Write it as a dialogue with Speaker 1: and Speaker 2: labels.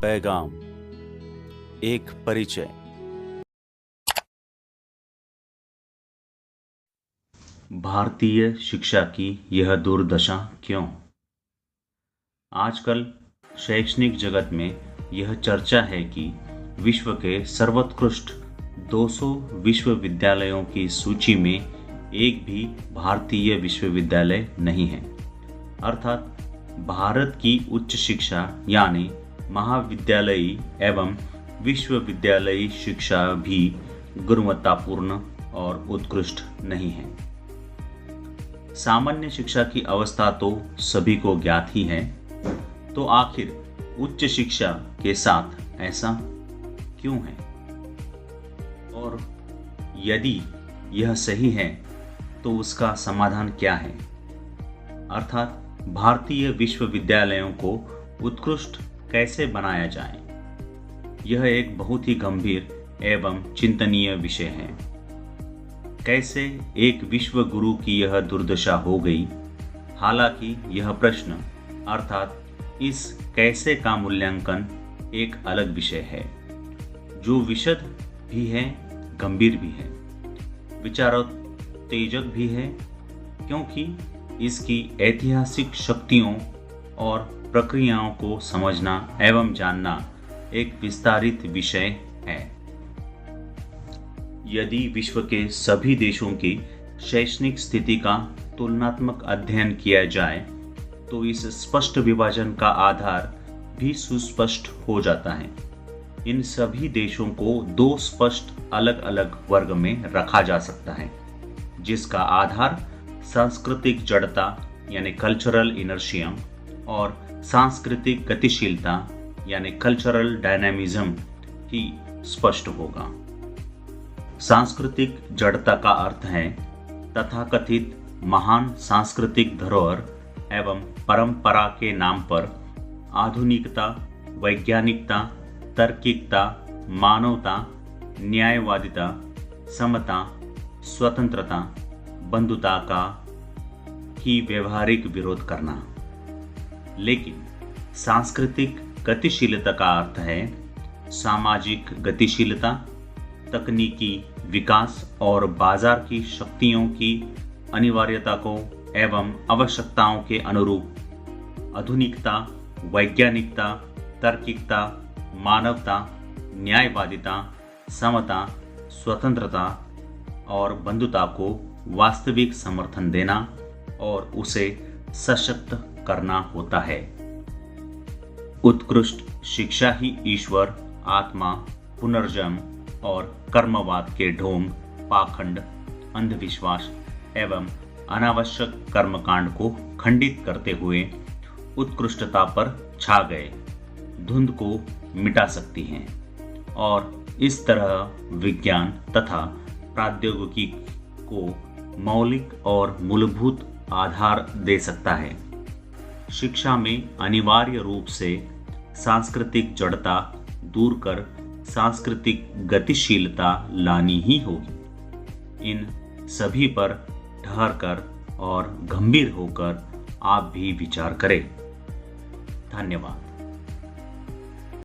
Speaker 1: पैगाम, एक परिचय। भारतीय शिक्षा की यह दुर्दशा क्यों? आजकल शैक्षणिक जगत में यह चर्चा है कि विश्व के सर्वोत्कृष्ट 200 विश्वविद्यालयों की सूची में एक भी भारतीय विश्वविद्यालय नहीं है। अर्थात भारत की उच्च शिक्षा यानी महाविद्यालयी एवं विश्वविद्यालयी शिक्षा भी गुणवत्तापूर्ण और उत्कृष्ट नहीं है। सामान्य शिक्षा की अवस्था तो सभी को ज्ञात ही है, तो आखिर उच्च शिक्षा के साथ ऐसा क्यों है? और यदि यह सही है तो उसका समाधान क्या है? अर्थात भारतीय विश्वविद्यालयों को उत्कृष्ट कैसे बनाया जाए? यह एक बहुत ही गंभीर एवं चिंतनीय विषय है। कैसे एक विश्व गुरु की यह दुर्दशा हो गई? हालांकि यह प्रश्न अर्थात इस कैसे का मूल्यांकन एक अलग विषय है, जो विशद भी है, गंभीर भी है, विचारोत्तेजक भी है, क्योंकि इसकी ऐतिहासिक शक्तियों और प्रक्रियाओं को समझना एवं जानना एक विस्तारित विषय है। यदि विश्व के सभी देशों की शैक्षणिक स्थिति का तुलनात्मक अध्ययन किया जाए तो इस स्पष्ट विभाजन का आधार भी सुस्पष्ट हो जाता है। इन सभी देशों को दो स्पष्ट अलग अलग वर्ग में रखा जा सकता है, जिसका आधार सांस्कृतिक जड़ता यानी कल्चरल इनर्शिया और सांस्कृतिक गतिशीलता यानी कल्चरल डायनामिज्म ही स्पष्ट होगा। सांस्कृतिक जड़ता का अर्थ है तथाकथित महान सांस्कृतिक धरोहर एवं परंपरा के नाम पर आधुनिकता, वैज्ञानिकता, तार्किकता, मानवता, न्यायवादिता, समता, स्वतंत्रता, बंधुता का ही व्यवहारिक विरोध करना। लेकिन सांस्कृतिक गतिशीलता का अर्थ है सामाजिक गतिशीलता, तकनीकी विकास और बाजार की शक्तियों की अनिवार्यता को एवं आवश्यकताओं के अनुरूप आधुनिकता, वैज्ञानिकता, तार्किकता, मानवता, न्यायवादिता, समता, स्वतंत्रता और बंधुता को वास्तविक समर्थन देना और उसे सशक्त करना होता है। उत्कृष्ट शिक्षा ही ईश्वर, आत्मा, पुनर्जन्म और कर्मवाद के ढोंग, पाखंड, अंधविश्वास एवं अनावश्यक कर्मकांड को खंडित करते हुए उत्कृष्टता पर छा गए धुंध को मिटा सकती हैं और इस तरह विज्ञान तथा प्रौद्योगिकी को मौलिक और मूलभूत आधार दे सकता है। शिक्षा में अनिवार्य रूप से सांस्कृतिक जड़ता दूर कर सांस्कृतिक गतिशीलता लानी ही होगी। इन सभी पर ठहर कर और गंभीर होकर आप भी विचार करें। धन्यवाद।